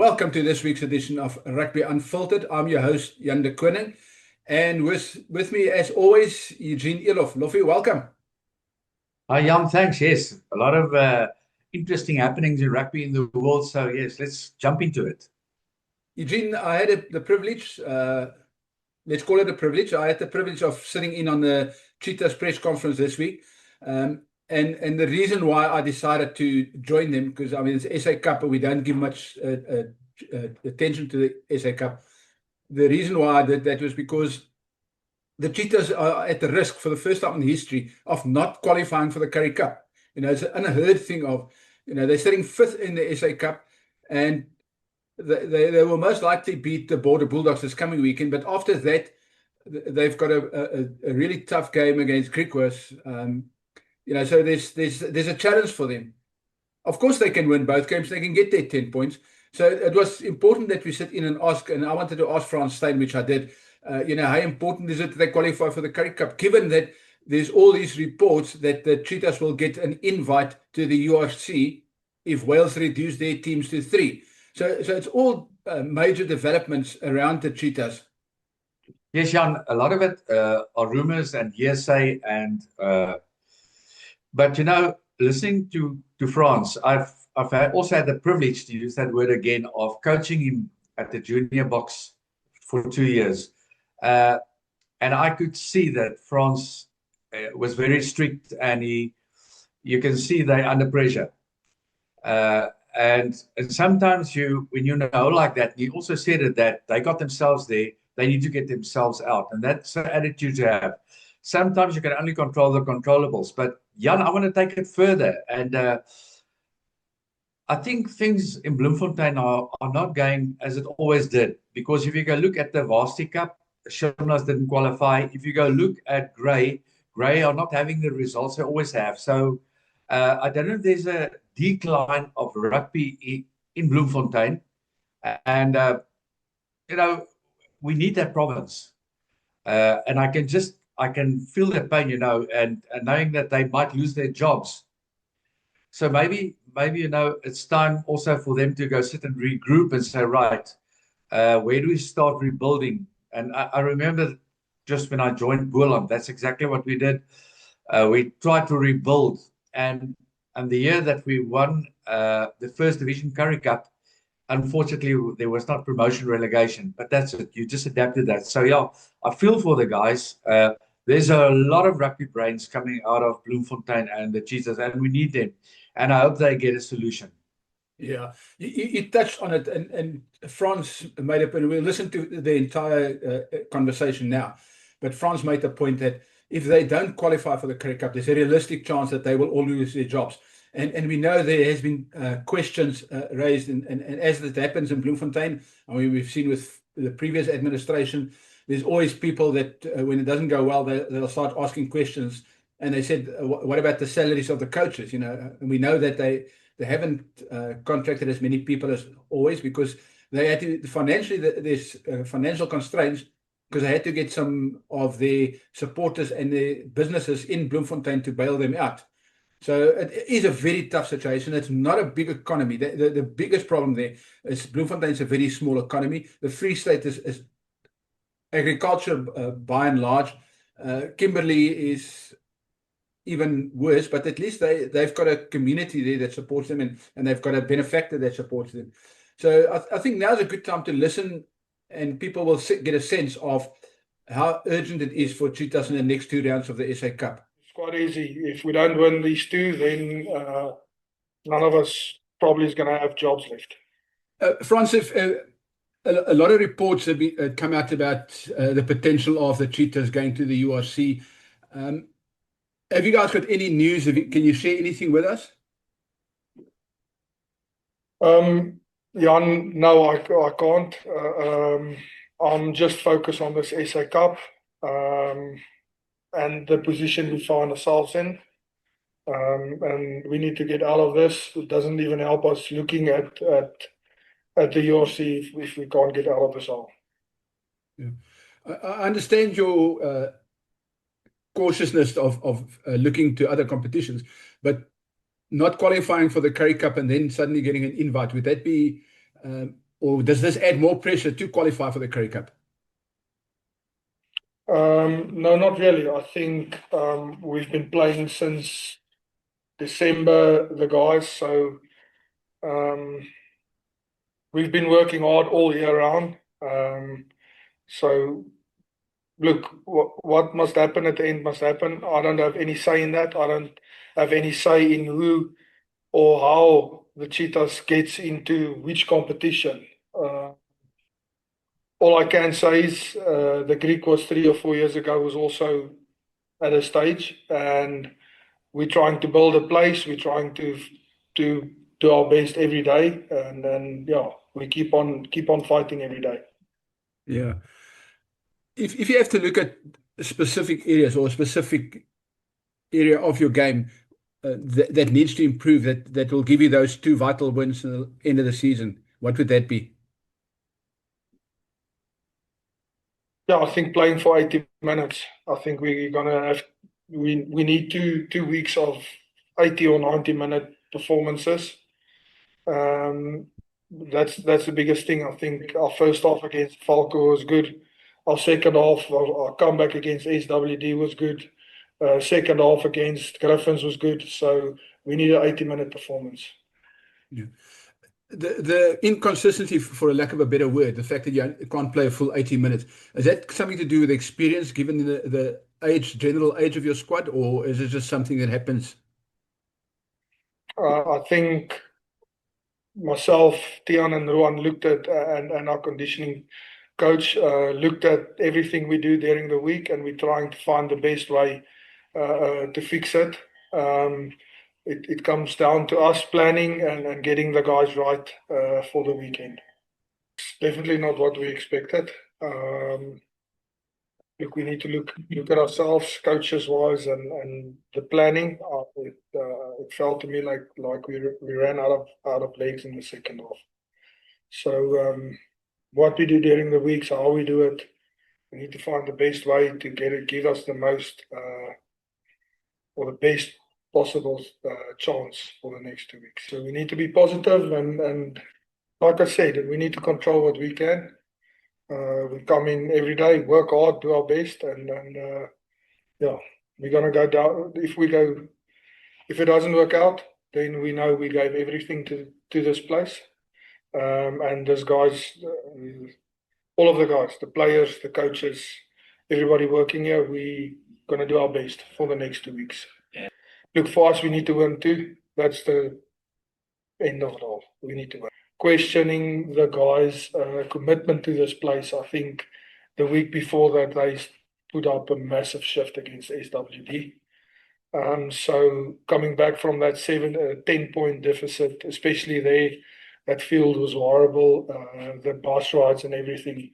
Welcome to this week's edition of Rugby Unfiltered. I'm your host, Jan de Koning, and with me, as always, Eugene Eloff. Loffie, welcome. Hi, Jan. Thanks. Yes, a lot of interesting happenings in rugby in the world. So, yes, let's jump into it. Eugene, I had the privilege, let's call it a privilege. I had the privilege of sitting in on the Cheetahs press conference this week. And the reason why I decided to join them, because I mean it's SA Cup and we don't give much attention to the SA Cup. The reason why I did that was because the Cheetahs are at the risk for the first time in history of not qualifying for the Currie Cup. It's an unheard thing of, they're sitting fifth in the SA Cup, and they will most likely beat the Border Bulldogs this coming weekend. But after that, they've got a really tough game against Griquas. So there's a challenge for them. Of course, they can win both games. They can get their 10 points. So it was important that we sit in and ask, and I wanted to ask Frans Steyn, which I did, how important is it that they qualify for the Currie Cup, given that there's all these reports that the Cheetahs will get an invite to the URC if Wales reduce their teams to 3. So it's all major developments around the Cheetahs. Yes, Jan, a lot of it are rumors and hearsay and... But, listening to Frans, I've also had the privilege, to use that word again, of coaching him at the junior box for 2 years. And I could see that Frans was very strict, and you can see they're under pressure. And sometimes when you know like that, he also said it, that they got themselves there, they need to get themselves out. And that's an attitude to have. Sometimes you can only control the controllables. But, Jan, I want to take it further. And I think things in Bloemfontein are not going as it always did. Because if you go look at the Varsity Cup, Shimlas didn't qualify. If you go look at Grey are not having the results they always have. So I don't know if there's a decline of rugby in Bloemfontein. And, we need that province. And I can feel that pain, and knowing that they might lose their jobs. So maybe it's time also for them to go sit and regroup and say, right, where do we start rebuilding? And I remember just when I joined Boland, that's exactly what we did. We tried to rebuild. And the year that we won the First Division Currie Cup, unfortunately, there was not promotion relegation, but that's it. You just adapted that. So, yeah, I feel for the guys. There's a lot of rugby brains coming out of Bloemfontein and the Cheetahs, and we need them. And I hope they get a solution. Yeah, you touched on it, and Frans made up, and we'll listen to the entire conversation now. But Frans made the point that if they don't qualify for the Currie Cup, there's a realistic chance that they will all lose their jobs. And we know there has been questions raised, and as that happens in Bloemfontein, I mean, we've seen with the previous administration, there's always people that when it doesn't go well, they'll start asking questions. And they said, what about the salaries of the coaches? And we know that they haven't contracted as many people as always, because they had to financially, there's financial constraints, because they had to get some of their supporters and their businesses in Bloemfontein to bail them out. So it is a very tough situation. It's not a big economy. The biggest problem there is Bloemfontein is a very small economy. The Free State is agriculture by and large. Kimberley is even worse, but at least they've got a community there that supports them, and they've got a benefactor that supports them. So I think now's a good time to listen, and people will get a sense of how urgent it is for Cheetahs in the next 2 rounds of the SA Cup. It's quite easy. If we don't win these 2, then none of us probably is going to have jobs left. Frans, a lot of reports have come out about the potential of the Cheetahs going to the URC. Have you guys got any news? Can you share anything with us? Jan, no, I can't. I'm just focused on this SA Cup. And the position we find ourselves in. And we need to get out of this. It doesn't even help us looking at the URC if we can't get out of this hole. Yeah. I understand your cautiousness of looking to other competitions, but not qualifying for the Currie Cup and then suddenly getting an invite, would that be or does this add more pressure to qualify for the Currie Cup? No, not really. I think we've been playing since December, the guys, so we've been working hard all year round. So look, what must happen at the end must happen. I don't have any say in that. I don't have any say in who or how the Cheetahs gets into which competition. All I can say is the Greek was 3 or 4 years ago was also at a stage, and we're trying to build a place. We're trying to do our best every day, and yeah, we keep on fighting every day. Yeah. If you have to look at specific areas or a specific area of your game that needs to improve, that will give you those 2 vital wins at the end of the season, what would that be? Yeah, I think playing for 80 minutes. I think we're gonna have we need 2 weeks of 80 or 90-minute performances. That's the biggest thing. I think our first half against Falco was good. Our second half, our comeback against SWD was good. Second half against Griffins was good. So we need an 80-minute performance. Yeah. The inconsistency, for a lack of a better word, the fact that you can't play a full 80 minutes, is that something to do with experience, given the general age of your squad, or is it just something that happens? I think myself, Tiaan, and Ruan looked at and our conditioning coach looked at everything we do during the week, and we're trying to find the best way to fix it. It comes down to us planning and getting the guys right for the weekend. It's definitely not what we expected. Look, we need to look at ourselves, coaches wise, and the planning. It felt to me like we ran out of legs in the second half. So what we do during the weeks, how we do it, we need to find the best way to give us the most or the best possible chance for the next 2 weeks. So we need to be positive, and like I said, we need to control what we can. We come in every day, work hard, do our best, and yeah, we're gonna go down. If it doesn't work out, then we know we gave everything to this place. And those guys, all of the guys, the players, the coaches, everybody working here, we gonna do our best for the next 2 weeks. Yeah. Look, for us, we need to win too. That's the end of it all. We need to win. Questioning the guys' commitment to this place. I think the week before that they put up a massive shift against SWD. So coming back from that 10-point deficit, especially there, that field was horrible. The bus rides and everything.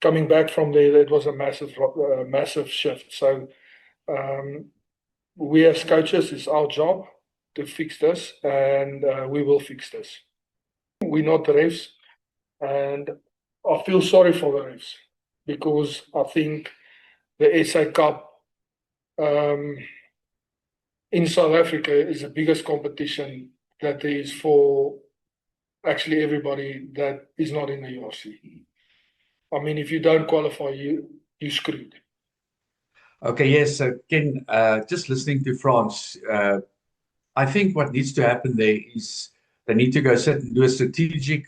Coming back from there, it was a massive shift. So we as coaches, it's our job to fix this, and we will fix this. We're not the refs, and I feel sorry for the refs because I think the SA Cup in South Africa is the biggest competition that there is for actually everybody that is not in the URC. I mean, if you don't qualify, you screwed. Okay, yes. So Ken, just listening to Frans, I think what needs to happen there is they need to go sit and do a strategic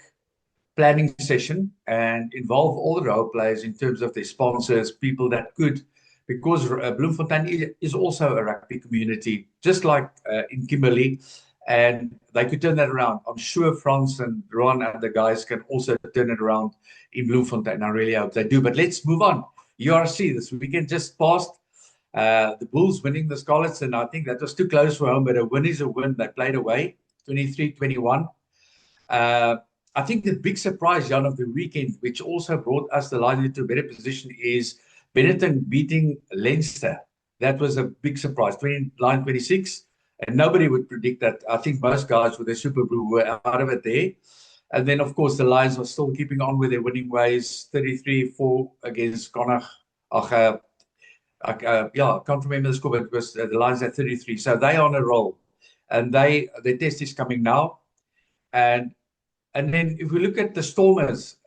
planning session and involve all the role players in terms of their sponsors, people that could, because Bloemfontein is also a rugby community, just like in Kimberley, and they could turn that around. I'm sure Frans and Ron and the guys can also turn it around in Bloemfontein. I really hope they do. But let's move on. URC this weekend just passed. The Bulls winning the Scarlets, and I think that was too close for home, but a win is a win. They played away, 23-21. I think the big surprise, Jan, of the weekend, which also brought us the line into a better position, is Benetton beating Leinster. That was a big surprise, 29-26, and nobody would predict that. I think most guys with their Super Blue were out of it there. And then, of course, the Lions are still keeping on with their winning ways, 33-4 against Connacht. I can't remember the score, but it was the Lions at 33. So they are on a roll, and their test is coming now. And And then if we look at the Stormers,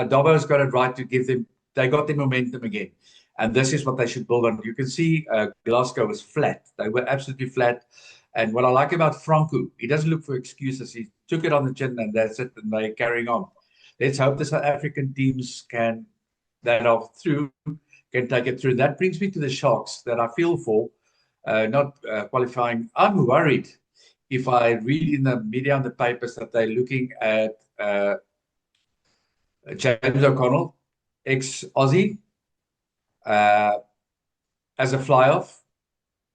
Dobbo's got it right to give them, they got their momentum again. And this is what they should build on. You can see Glasgow was flat. They were absolutely flat. And what I like about Franco, he doesn't look for excuses. He took it on the chin and that's it. And they're carrying on. Let's hope the South African teams that are through can take it through. That brings me to the Sharks that I feel for not qualifying. I'm worried if I read in the media and the papers that they're looking at James O'Connell, ex-Aussie, as a fly-off,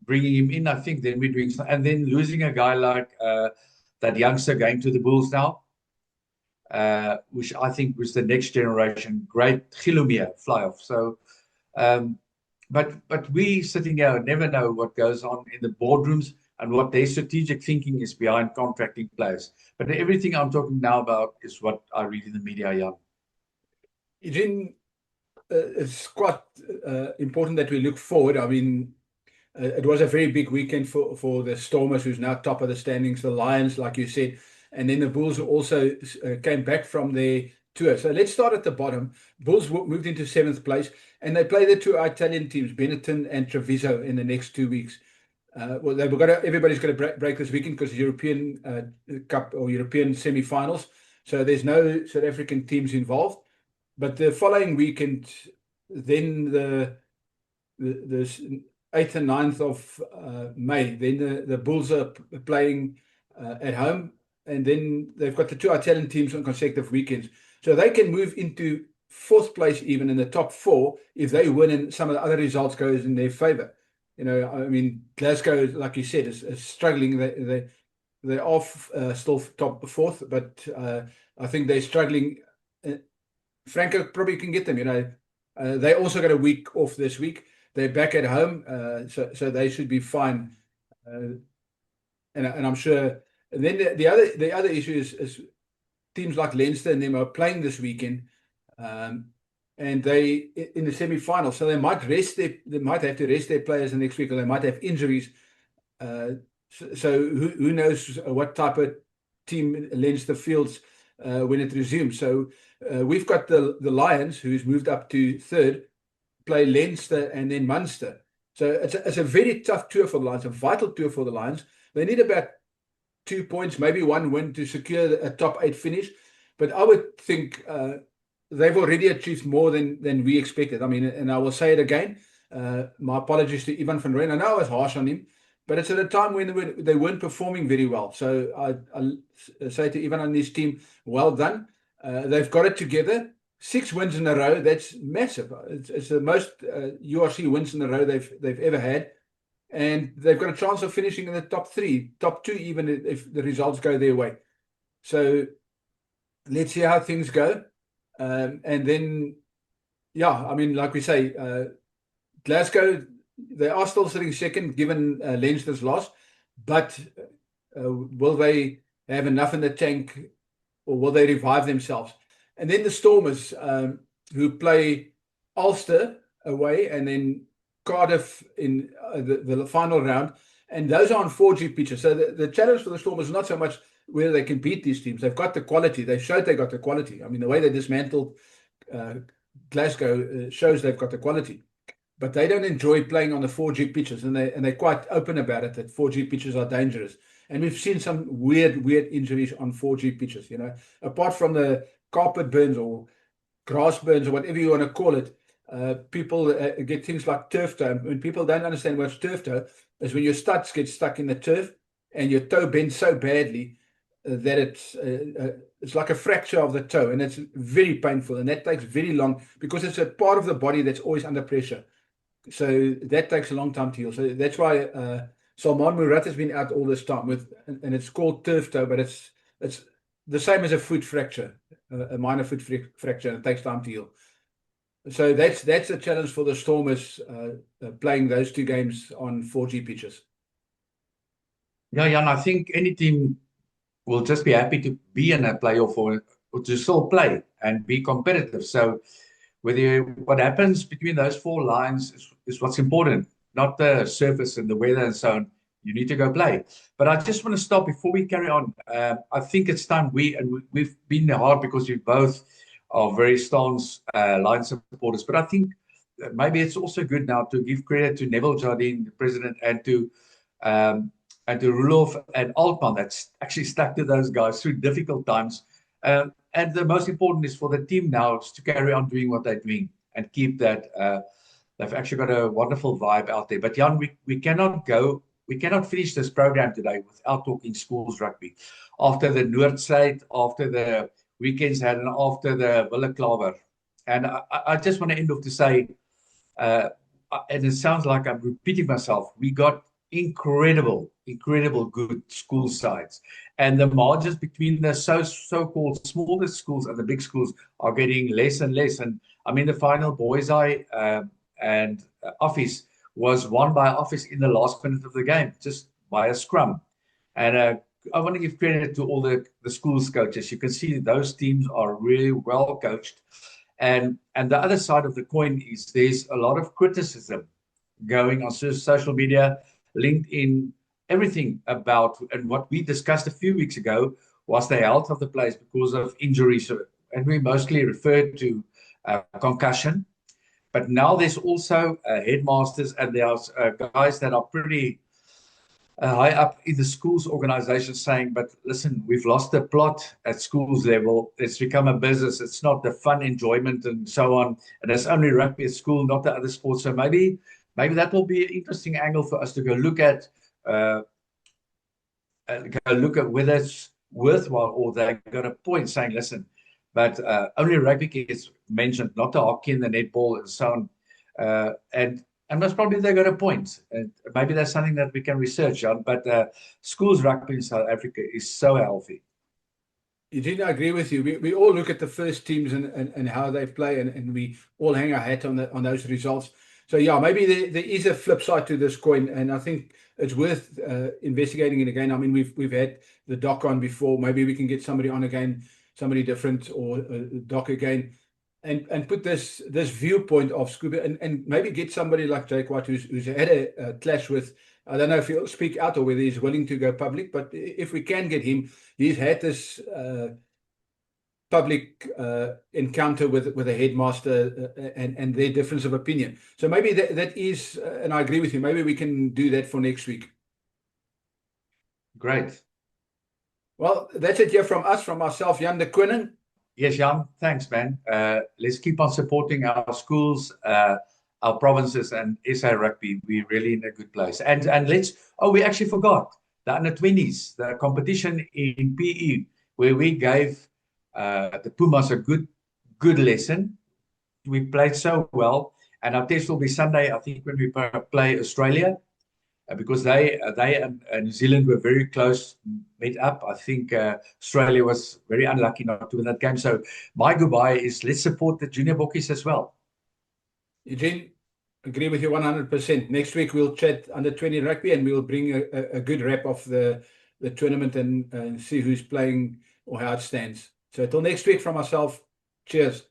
bringing him in. I think then we're doing something. And then losing a guy like that youngster going to the Bulls now, which I think was the next generation, great Gilumia fly-off. So, but we sitting here never know what goes on in the boardrooms and what their strategic thinking is behind contracting players. But everything I'm talking now about is what I read in the media, Jan. Eugene, it's quite important that we look forward. I mean, it was a very big weekend for the Stormers, who's now top of the standings, the Lions, like you said, and then the Bulls also came back from their tour. So let's start at the bottom. Bulls moved into 7th place, and they play the two Italian teams, Benetton and Treviso, in the next 2 weeks. Well, everybody's got to break this weekend because European Cup or European semi-finals. So there's no South African teams involved. But the following weekend, then the 8th and 9th of May, then the Bulls are playing at home. And then they've got the two Italian teams on consecutive weekends. So they can move into 4th place even in the top 4 if they win and some of the other results goes in their favor. You know, I mean, Glasgow, like you said, is struggling. They are still top 4th, but I think they're struggling. Franco probably can get them. You know, they also got a week off this week. They're back at home, so they should be fine. And I'm sure. And then the other issue is teams like Leinster and them are playing this weekend, and they in the semi-final, so they might have to rest their players the next week, or they might have injuries. So who knows what type of team Leinster fields when it resumes. So we've got the Lions, who's moved up to 3rd, play Leinster and then Munster. So it's a very tough tour for the Lions, a vital tour for the Lions. They need about 2 points, maybe 1 win to secure a top 8 finish. But I would think they've already achieved more than we expected. I mean, and I will say it again, my apologies to Ivan van Rooyen. I know I was harsh on him, but it's at a time when they weren't performing very well. So I say to Ivan and his team, well done. They've got it together. 6 wins in a row. That's massive. It's the most URC wins in a row they've ever had. And they've got a chance of finishing in the top 3, top 2, even if the results go their way. So let's see how things go. And then, yeah, I mean, like we say, Glasgow, they are still sitting 2nd, given Leinster's loss. But will they have enough in the tank, or will they revive themselves? And then the Stormers, who play Ulster away, and then Cardiff in the final round, and those are on 4G pitches. So the challenge for the Stormers is not so much whether they can beat these teams. They've got the quality. They showed they got the quality. I mean, the way they dismantled Glasgow shows they've got the quality. But they don't enjoy playing on the 4G pitches, and they're quite open about it, that 4G pitches are dangerous. And we've seen some weird injuries on 4G pitches. You know, apart from the carpet burns or grass burns or whatever you want to call it. People get things like turf toe. When people don't understand what's turf toe, is when your studs get stuck in the turf and your toe bends so badly that it's like a fracture of the toe, and it's very painful, and that takes very long because it's a part of the body that's always under pressure. So that takes a long time to heal. So that's why Salman Murat has been out all this time and it's called turf toe, but it's the same as a foot fracture, a minor foot fracture, and it takes time to heal. So that's a challenge for the Stormers playing those 2 games on 4G pitches. Yeah, Jan, I think any team will just be happy to be in a playoff or to still play and be competitive. So what happens between those 4 lines is what's important, not the surface and the weather and so on. you need to go play. But I just want to stop before we carry on. I think it's time we've been hard because we both are very staunch Lions supporters. But I think maybe it's also good now to give credit to Neville Jardine, the president, and to Roelof and Altman that's actually stuck to those guys through difficult times. And the most important is for the team now is to carry on doing what they're doing and keep that. They've actually got a wonderful vibe out there. But Jan, we cannot finish this program today without talking schools rugby. After the Noordside, after the weekends had, and after the Wille Klaver. And I just want to end off to say, and it sounds like I'm repeating myself, we got incredible good school sides. And the margins between the so-called smaller schools and the big schools are getting less and less. And I mean, the final Boys Eye and Office was won by Office in the last minute of the game, just by a scrum. And I want to give credit to all the schools coaches. You can see those teams are really well coached. And the other side of the coin is there's a lot of criticism going on social media, LinkedIn, everything about, and what we discussed a few weeks ago was the health of the players because of injuries. And we mostly referred to concussion. But now there's also headmasters and there's guys that are pretty high up in the schools organization saying, but listen, we've lost the plot at schools level. It's become a business. It's not the fun enjoyment and so on. And it's only rugby at school, not the other sports. So maybe that will be an interesting angle for us to go look at whether it's worthwhile or they got a point saying, listen, but only rugby gets mentioned, not the hockey and the netball and so on. And that's probably they got a point. And maybe that's something that we can research on. But schools rugby in South Africa is so healthy. Eugene, I agree with you. We all look at the first teams and how they play, and we all hang our hat on those results. So yeah, maybe there is a flip side to this coin, and I think it's worth investigating it again. I mean, we've had the doc on before. Maybe we can get somebody on again, somebody different, or doc again, and put this viewpoint of Scuba, and maybe get somebody like Jake White who's had a clash with. I don't know if he'll speak out or whether he's willing to go public, but if we can get him, he's had this public encounter with a headmaster and their difference of opinion. So maybe that is, and I agree with you, maybe we can do that for next week. Great. Well, that's it here from us, from myself, Jan de Koning. Yes, Jan, thanks, man. Let's keep on supporting our schools, our provinces, and SA Rugby. We're really in a good place. And we actually forgot the under-20s, the competition in PE, where we gave the Pumas a good lesson. We played so well, and our test will be Sunday, I think, when we play Australia, because they and New Zealand were very close, met up. I think Australia was very unlucky not to win that game. So my goodbye is let's support the junior bokkies as well. Eugene, agree with you 100%. Next week we'll chat under-20 rugby, and we'll bring a good wrap of the tournament and see who's playing or how it stands. So until next week from myself, cheers.